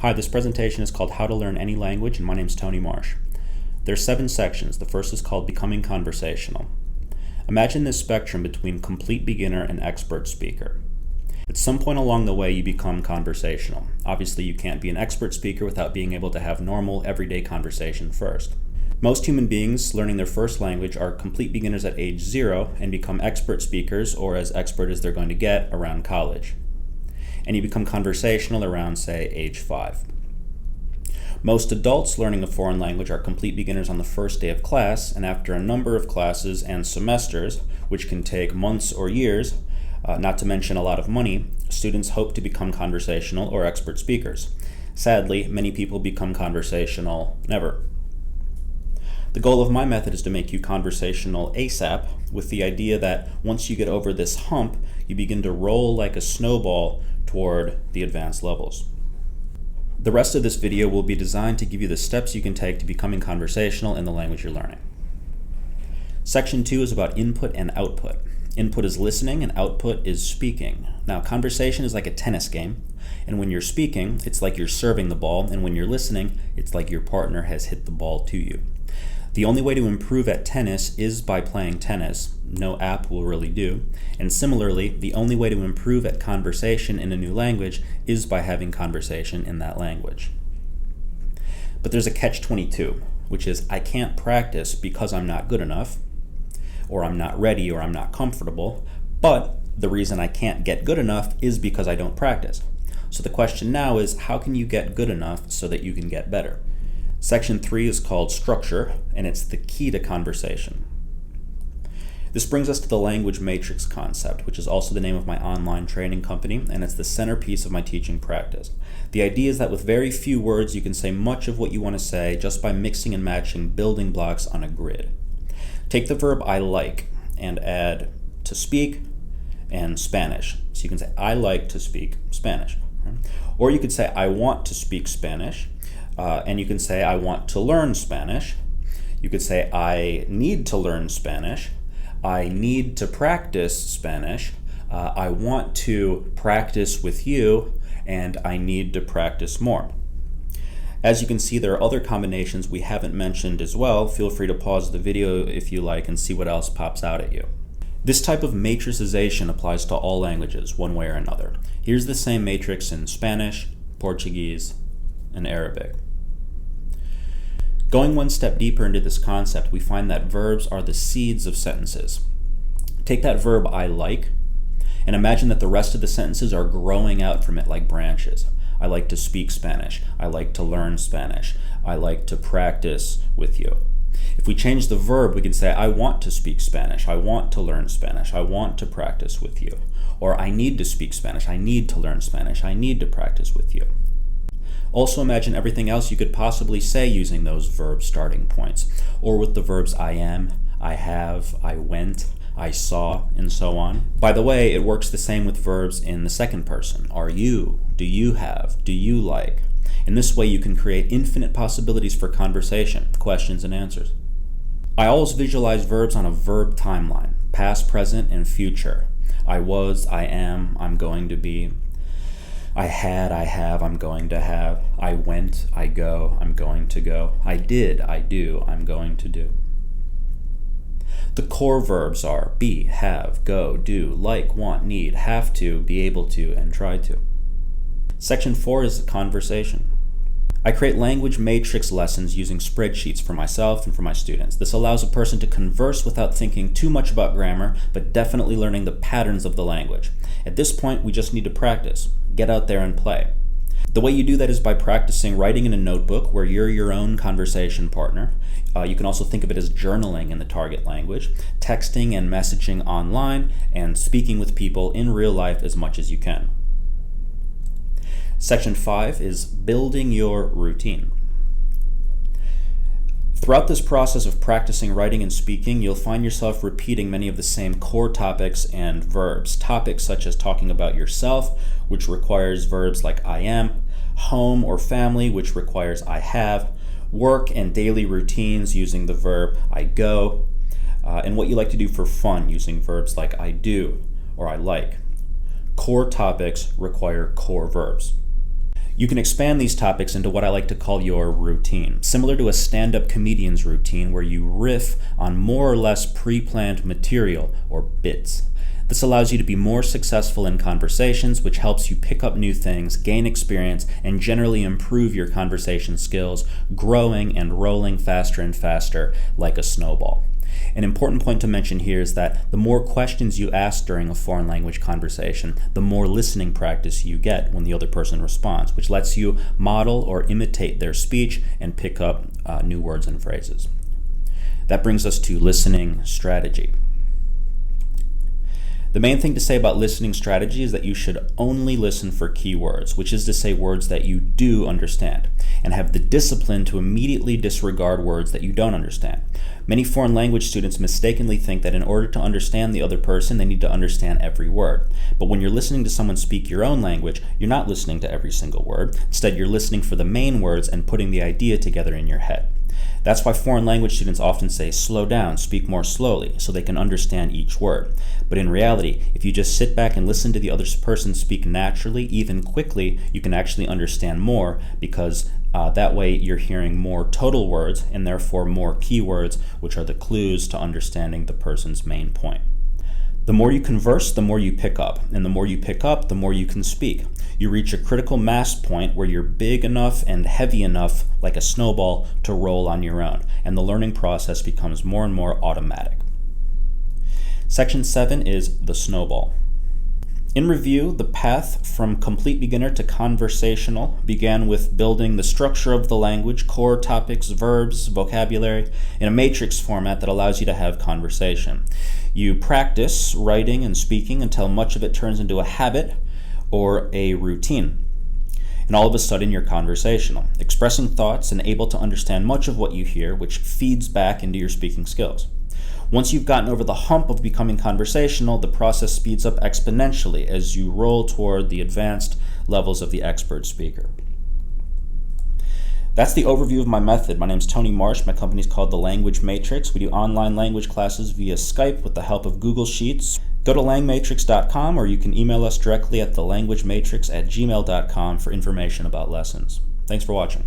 Hi, this presentation is called How to Learn Any Language, and my name is Tony Marsh. There are 7 sections. The first is called Becoming Conversational. Imagine this spectrum between complete beginner and expert speaker. At some point along the way, you become conversational. Obviously, you can't be an expert speaker without being able to have normal, everyday conversation first. Most human beings learning their first language are complete beginners at age 0 and become expert speakers, or as expert as they're going to get, around college. And you become conversational around, say, age 5. Most adults learning a foreign language are complete beginners on the first day of class, and after a number of classes and semesters, which can take months or years, not to mention a lot of money, students hope to become conversational or expert speakers. Sadly, many people become conversational never. The goal of my method is to make you conversational ASAP, with the idea that once you get over this hump, you begin to roll like a snowball toward the advanced levels. The rest of this video will be designed to give you the steps you can take to becoming conversational in the language you're learning. Section 2 is about input and output. Input is listening and output is speaking. Now, conversation is like a tennis game, and when you're speaking, it's like you're serving the ball, and when you're listening, it's like your partner has hit the ball to you. The only way to improve at tennis is by playing tennis. No app will really do. And similarly, the only way to improve at conversation in a new language is by having conversation in that language. But there's a catch-22, which is I can't practice because I'm not good enough, or I'm not ready, or I'm not comfortable, but the reason I can't get good enough is because I don't practice. So the question now is, how can you get good enough so that you can get better? Section 3 is called Structure, and it's the key to conversation. This brings us to the language matrix concept, which is also the name of my online training company, and it's the centerpiece of my teaching practice. The idea is that with very few words, you can say much of what you want to say just by mixing and matching building blocks on a grid. Take the verb I like and add to speak and Spanish. So you can say I like to speak Spanish. Or you could say I want to speak Spanish. And you can say, I want to learn Spanish. You could say, I need to learn Spanish. I need to practice Spanish. I want to practice with you, and I need to practice more. As you can see, there are other combinations we haven't mentioned as well. Feel free to pause the video if you like and see what else pops out at you. This type of matricization applies to all languages, one way or another. Here's the same matrix in Spanish, Portuguese, and Arabic. Going one step deeper into this concept, we find that verbs are the seeds of sentences. Take that verb I like, and imagine that the rest of the sentences are growing out from it like branches. I like to speak Spanish. I like to learn Spanish. I like to practice with you. If we change the verb, we can say, I want to speak Spanish. I want to learn Spanish. I want to practice with you. Or I need to speak Spanish. I need to learn Spanish. I need to practice with you. Also imagine everything else you could possibly say using those verb starting points, or with the verbs I am, I have, I went, I saw, and so on. By the way, it works the same with verbs in the second person. Are you? Do you have? Do you like? In this way, you can create infinite possibilities for conversation, questions, and answers. I always visualize verbs on a verb timeline, past, present, and future. I was, I am, I'm going to be. I had, I have, I'm going to have. I went, I go, I'm going to go. I did, I do, I'm going to do. The core verbs are be, have, go, do, like, want, need, have to, be able to, and try to. Section 4 is conversation. I create language matrix lessons using spreadsheets for myself and for my students. This allows a person to converse without thinking too much about grammar, but definitely learning the patterns of the language. At this point, we just need to practice. Get out there and play. The way you do that is by practicing writing in a notebook where you're your own conversation partner. You can also think of it as journaling in the target language, texting and messaging online, and speaking with people in real life as much as you can. Section 5 is building your routine. Throughout this process of practicing writing and speaking, you'll find yourself repeating many of the same core topics and verbs. Topics such as talking about yourself, which requires verbs like I am, home or family, which requires I have, work and daily routines using the verb I go, and what you like to do for fun using verbs like I do or I like. Core topics require core verbs. You can expand these topics into what I like to call your routine, similar to a stand-up comedian's routine where you riff on more or less pre-planned material or bits. This allows you to be more successful in conversations, which helps you pick up new things, gain experience, and generally improve your conversation skills, growing and rolling faster and faster like a snowball. An important point to mention here is that the more questions you ask during a foreign language conversation, the more listening practice you get when the other person responds, which lets you model or imitate their speech and pick up new words and phrases. That brings us to listening strategy. The main thing to say about listening strategy is that you should only listen for keywords, which is to say words that you do understand, and have the discipline to immediately disregard words that you don't understand. Many foreign language students mistakenly think that in order to understand the other person, they need to understand every word. But when you're listening to someone speak your own language, you're not listening to every single word. Instead, you're listening for the main words and putting the idea together in your head. That's why foreign language students often say, slow down, speak more slowly, so they can understand each word. But in reality, if you just sit back and listen to the other person speak naturally, even quickly, you can actually understand more because that way you're hearing more total words and therefore more keywords, which are the clues to understanding the person's main point. The more you converse, the more you pick up, and the more you pick up, the more you can speak. You reach a critical mass point where you're big enough and heavy enough, like a snowball, to roll on your own, and the learning process becomes more and more automatic. Section 7 is the snowball. In review, the path from complete beginner to conversational began with building the structure of the language, core topics, verbs, vocabulary, in a matrix format that allows you to have conversation. You practice writing and speaking until much of it turns into a habit or a routine. And all of a sudden you're conversational, expressing thoughts and able to understand much of what you hear, which feeds back into your speaking skills. Once you've gotten over the hump of becoming conversational, the process speeds up exponentially as you roll toward the advanced levels of the expert speaker. That's the overview of my method. My name's Tony Marsh. My company's called The Language Matrix. We do online language classes via Skype with the help of Google Sheets. Go to langmatrix.com or you can email us directly at thelanguagematrix@gmail.com for information about lessons. Thanks for watching.